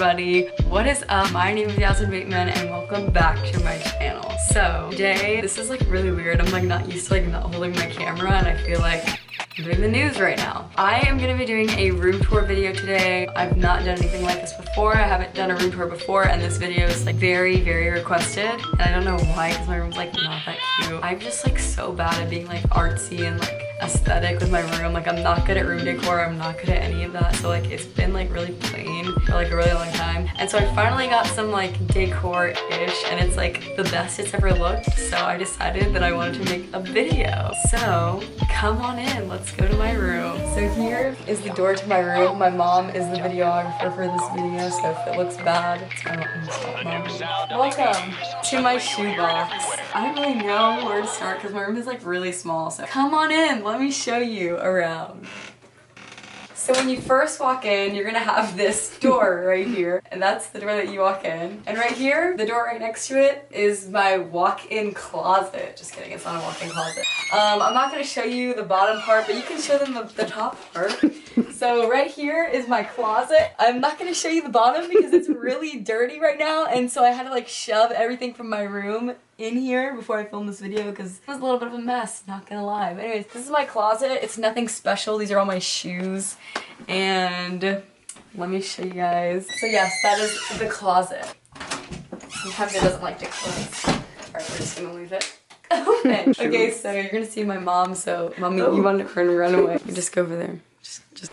everybody. What is up? My name is Yasmine Bateman and welcome back to my channel. So today, this is like really weird. I'm like not used to like not holding my camera and I feel like I'm doing the news right now. I am gonna be doing a room tour video today. I've not done anything like this before. I haven't done a room tour before and this video is like very requested. And I don't know why because my room's like not that cute. I'm just like so bad at being like artsy and like aesthetic with my room. Like I'm not good at room decor. I'm not good at any of that. So like it's been like really plain for like a really long time. And so I finally got some like decor-ish and it's like the best it's ever looked. So I decided that I wanted to make a video. So come on in, let's go to my room. So here is the door to my room. My mom is the videographer for this video. So if it looks bad, it's my mom. Welcome to my shoebox. I don't really know where to start because my room is like really small. So come on in, let me show you around. So when you first walk in, you're gonna have this door right here, and that's the door that you walk in. And right here, the door right next to it is my walk-in closet. Just kidding, it's not a walk-in closet. I'm not gonna show you the bottom part, but you can show them the top part. So right here is my closet. I'm not gonna show you the bottom because it's really dirty right now, and so I had to like shove everything from my room in here before I filmed this video because it was a little bit of a mess, not gonna lie. But anyways, this is my closet. It's nothing special. These are all my shoes. And let me show you guys. So yes, that is the closet. Sometimes it doesn't like to close. Alright, we're just gonna leave it open. Okay, so you're gonna see my mom. So mommy, you want her to run away. You just go over there. Just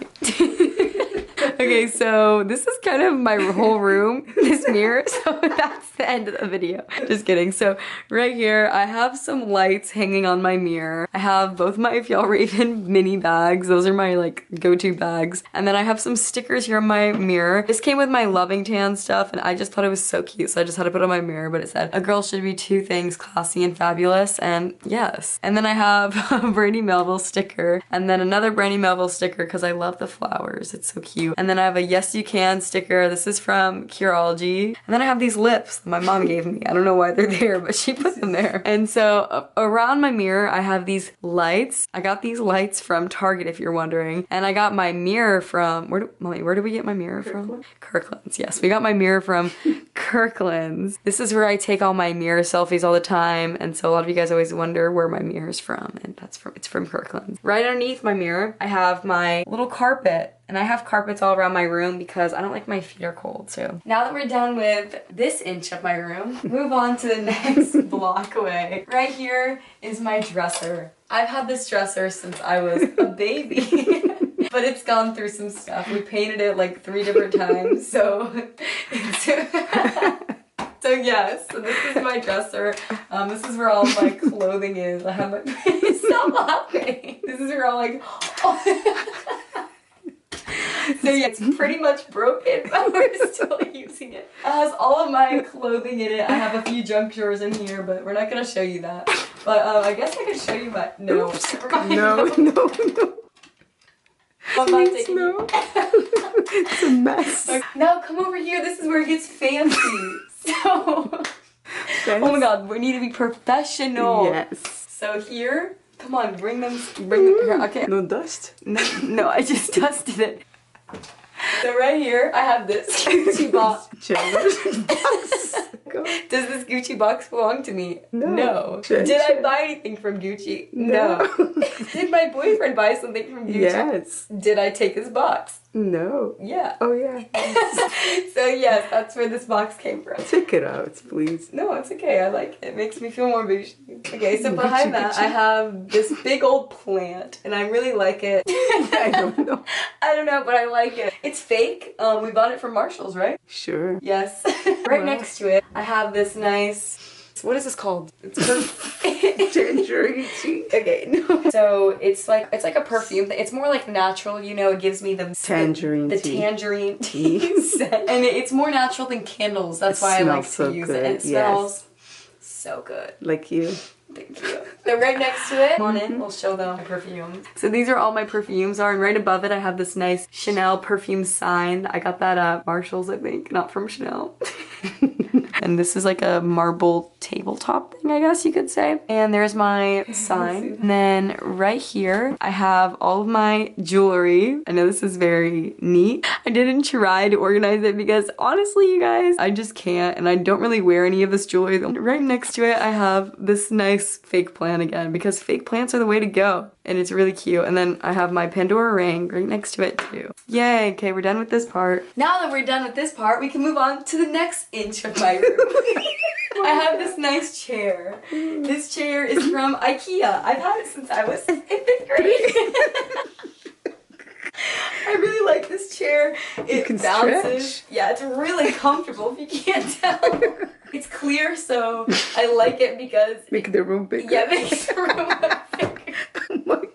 Okay, so this is kind of my whole room, this mirror, so that's the end of the video. Just kidding. So right here, I have some lights hanging on my mirror. I have both my If Y'all Raven mini bags. Those are my like go-to bags. And then I have some stickers here on my mirror. This came with my Loving Tan stuff and I just thought it was so cute, so I just had to put it on my mirror, but it said, a girl should be two things, classy and fabulous, and yes. And then I have a Brandy Melville sticker, and then another Brandy Melville sticker because I love the flowers. It's so cute. And then I have a Yes You Can sticker. This is from Curology. And then I have these lips that my mom gave me. I don't know why they're there, but she put them there. And so around my mirror, I have these lights. I got these lights from Target, if you're wondering. And I got my mirror from, where did we get my mirror from? Kirkland's, yes. We got my mirror from Kirkland's. This is where I take all my mirror selfies all the time. And so a lot of you guys always wonder where my mirror's from. And it's from Kirkland's. Right underneath my mirror, I have my little carpet. And I have carpets all around my room because I don't like my feet are cold, so. Now that we're done with this inch of my room, move on to the next block away. Right here is my dresser. I've had this dresser since I was a baby. But it's gone through some stuff. We painted it like 3 different times, so So yes, so this is my dresser. This is where all my clothing is. I have my, stop laughing. This is where all like, so yeah, it's pretty much broken, but we're still using it. It has all of my clothing in it. I have a few junk drawers in here, but we're not gonna show you that. But I guess I can show you my, no. No. I'm not taking no. It's a mess. Okay. Now come over here, this is where it gets fancy. So, yes. Oh my god, we need to be professional. Yes. So here, come on, bring them here. Okay. No dust? No, I just dusted it. So right here, I have this Gucci box. Does this Gucci box belong to me? No. Did I buy anything from Gucci? No. Did my boyfriend buy something from Gucci? Yes. Did I take his box? No. Yeah. Oh yeah. So yes, that's where this box came from. Take it out, please. No, it's okay. I like it. It makes me feel more bougie. Okay, so behind that, I have this big old plant, and I really like it. I don't know. I don't know, but I like it. It's fake. We bought it from Marshall's, right? Sure. Yes. Right next to it, I have this nice, what is this called? It's tangerine tea. Okay, no. So it's like a perfume. It's more like natural, you know. It gives me the tangerine tea scent. And it's more natural than candles. That's why I like to use it. And it smells so good. Like you. Thank you. So right next to it, come on in, we'll show them my perfume. So these are all my perfumes are, and right above it I have this nice Chanel perfume sign. I got that at Marshall's, I think, not from Chanel. And this is like a marble tabletop thing, I guess you could say. And there's my sign. And then right here, I have all of my jewelry. I know this is very neat. I didn't try to organize it because honestly, you guys, I just can't. And I don't really wear any of this jewelry. Right next to it, I have this nice fake plant again because fake plants are the way to go. And it's really cute. And then I have my Pandora ring right next to it too. Yay, okay, we're done with this part. Now that we're done with this part, we can move on to the next inch of my room. I have this nice chair. This chair is from IKEA. I've had it since I was in 5th grade. I really like this chair. It bounces. Stretch. Yeah, it's really comfortable if you can't tell. It's clear, so I like it because... Make the room bigger. Yeah, makes the room bigger. Oh my god.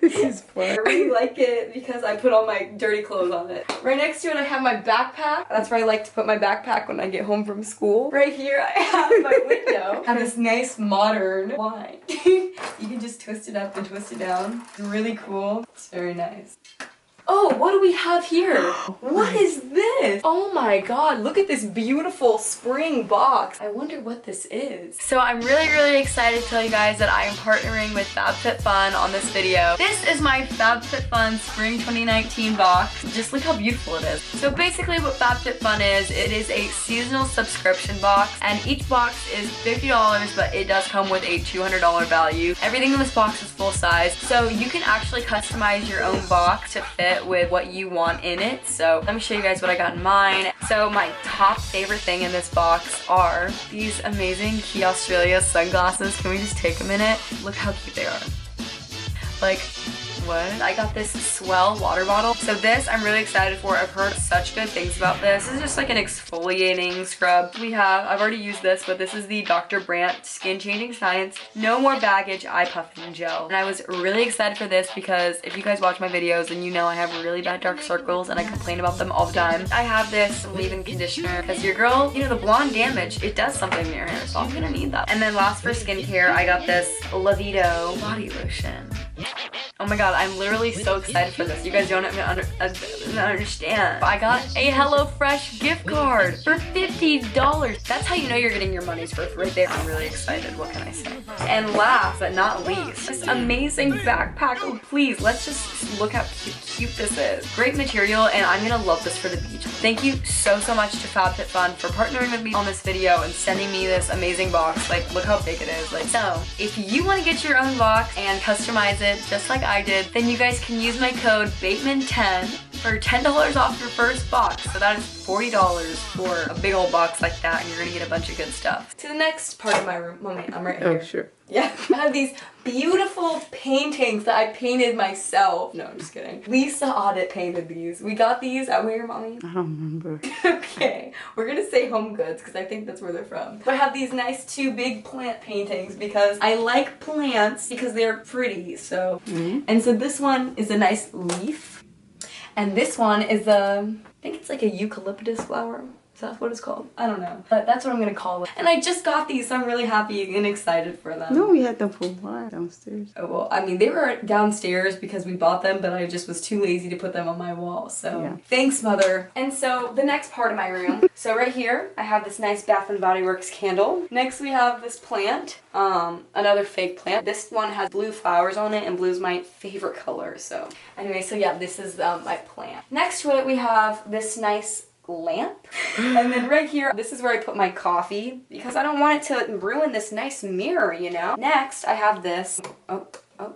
This is fun. I really like it because I put all my dirty clothes on it. Right next to it I have my backpack. That's where I like to put my backpack when I get home from school. Right here I have my window. I have this nice modern wine. You can just twist it up and twist it down. It's really cool. It's very nice. Oh, what do we have here? What is this? Oh my god, look at this beautiful spring box. I wonder what this is. So I'm really excited to tell you guys that I am partnering with FabFitFun on this video. This is my FabFitFun Spring 2019 box. Just look how beautiful it is. So basically what FabFitFun is, it is a seasonal subscription box and each box is $50, but it does come with a $200 value. Everything in this box is full size, so you can actually customize your own box to fit with what you want in it. So let me show you guys what I got in mine. So my top favorite thing in this box are these amazing Key Australia sunglasses. Can we just take a minute? Look how cute they are. Like, what? I got this Swell water bottle. So this I'm really excited for. I've heard such good things about this. This is just like an exfoliating scrub. I've already used this, but this is the Dr. Brandt Skin Changing Science No More Baggage Eye Puffing Gel. And I was really excited for this because if you guys watch my videos, then you know I have really bad dark circles and I complain about them all the time. I have this leave-in conditioner because your girl, you know, the blonde damage, it does something to your hair, so I'm gonna need that. And then last for skincare, I got this Lavito body lotion. Oh my god, I'm literally so excited for this. You guys don't even understand. I got a HelloFresh gift card for $50. That's how you know you're getting your money's worth right there. I'm really excited. What can I say? And last but not least, this amazing backpack. Oh please, let's just look how cute this is. Great material, and I'm gonna love this for the beach. Thank you so much to FabFitFun for partnering with me on this video and sending me this amazing box. Like, look how big it is. Like, so if you want to get your own box and customize it just like I did, then you guys can use my code BATEMAN10 for $10 off your first box. So that is $40 for a big old box like that, and you're gonna get a bunch of good stuff. To the next part of my room. Mommy, I'm right here. Oh, sure. Yeah, I have these beautiful paintings that I painted myself. No, I'm just kidding. Lisa Audit painted these. We got these at where, Mommy? I don't remember. Okay, we're gonna say Home Goods because I think that's where they're from. But I have these nice 2 big plant paintings because I like plants because they're pretty, so. And so this one is a nice leaf. And this one is I think it's like a eucalyptus flower. Is that what it's called? I don't know. But that's what I'm gonna call it. And I just got these, so I'm really happy and excited for them. No, we had them for a while downstairs. Oh, well, I mean, they were downstairs because we bought them, but I just was too lazy to put them on my wall, so. Yeah. Thanks, Mother. And so, the next part of my room. So right here, I have this nice Bath & Body Works candle. Next, we have this plant. Another fake plant. This one has blue flowers on it, and blue is my favorite color, so. Anyway, so yeah, this is my plant. Next to it, we have this nice lamp. And then right here, this is where I put my coffee because I don't want it to ruin this nice mirror, you know? Next, I have this. Oh,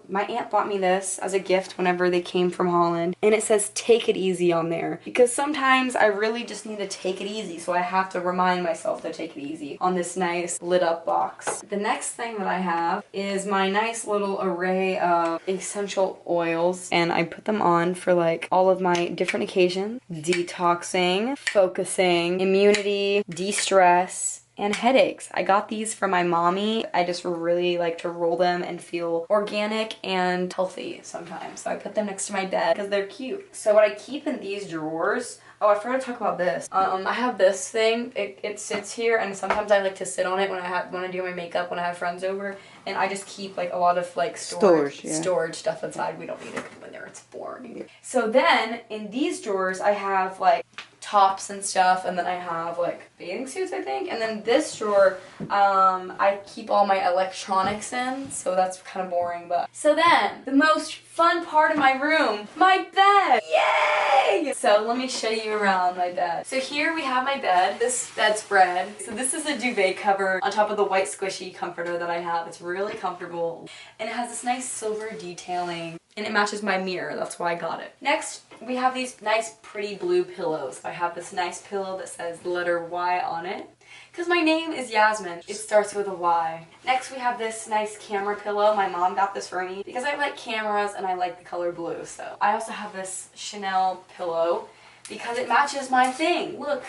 my aunt bought me this as a gift whenever they came from Holland. And it says, take it easy on there. Because sometimes I really just need to take it easy. So I have to remind myself to take it easy on this nice lit up box. The next thing that I have is my nice little array of essential oils. And I put them on for like all of my different occasions. Detoxing, focusing, immunity, de-stress, and headaches. I got these from my mommy. I just really like to roll them and feel organic and healthy sometimes. So I put them next to my bed because they're cute. So what I keep in these drawers, oh, I forgot to talk about this. I have this thing. It sits here, and sometimes I like to sit on it when I do my makeup when I have friends over. And I just keep like a lot of like storage stuff inside. We don't need it when there. It's boring. So then in these drawers I have like tops and stuff, and then I have like bathing suits, I think. And then this drawer, I keep all my electronics in, so that's kind of boring. But so then the most fun part of my room, my bed. Yay! So let me show you around my bed. So here we have my bed. This bedspread. So this is a duvet cover on top of the white squishy comforter that I have. It's really comfortable, and it has this nice silver detailing, and it matches my mirror. That's why I got it. Next, we have these nice pretty blue pillows. I have this nice pillow that says the letter Y on it, because my name is Yasmin. It starts with a Y. Next, we have this nice camera pillow. My mom got this for me because I like cameras and I like the color blue. So I also have this Chanel pillow because it matches my thing. Look.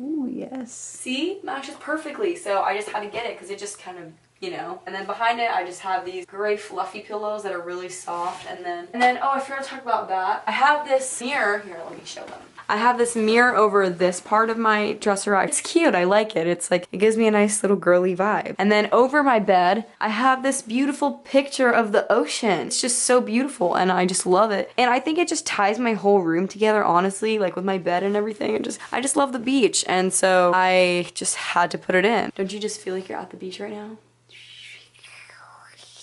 Oh, yes. See? Matches perfectly. So I just had to get it because it just kind of, you know. And then behind it, I just have these gray fluffy pillows that are really soft. And then, oh, I forgot to talk about that. I have this mirror. Here, let me show them. I have this mirror over this part of my dresser. It's cute, I like it. It's like, it gives me a nice little girly vibe. And then over my bed, I have this beautiful picture of the ocean. It's just so beautiful and I just love it. And I think it just ties my whole room together, honestly, like with my bed and everything. I just love the beach. And so I just had to put it in. Don't you just feel like you're at the beach right now?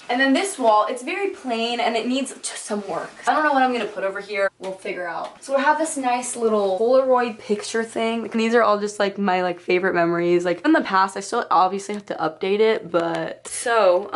And then this wall, it's very plain and it needs just some work. I don't know what I'm gonna put over here. We'll figure out. So I have this nice little Polaroid picture thing. Like, these are all just like my favorite memories. Like in the past, I still obviously have to update it, but so,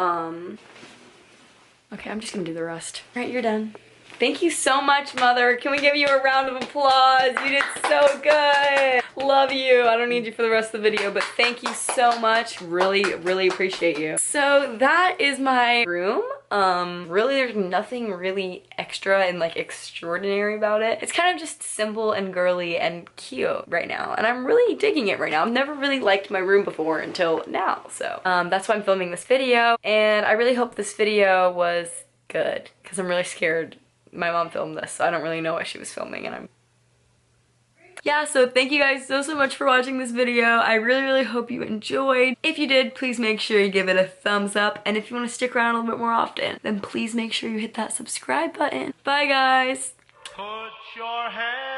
okay, I'm just gonna do the rest. All right, you're done. Thank you so much, Mother. Can we give you a round of applause? You did so good. Love you. I don't need you for the rest of the video, but thank you so much. Really, really appreciate you. So that is my room. Really there's nothing really extra and like extraordinary about it. It's kind of just simple and girly and cute right now. And I'm really digging it right now. I've never really liked my room before until now. So that's why I'm filming this video. And I really hope this video was good because I'm really scared. My mom filmed this, so I don't really know what she was filming, and yeah, so thank you guys so much for watching this video. I really hope you enjoyed. If you did, please make sure you give it a thumbs up, and if you want to stick around a little bit more often, then please make sure you hit that subscribe button. Bye guys! Put your hand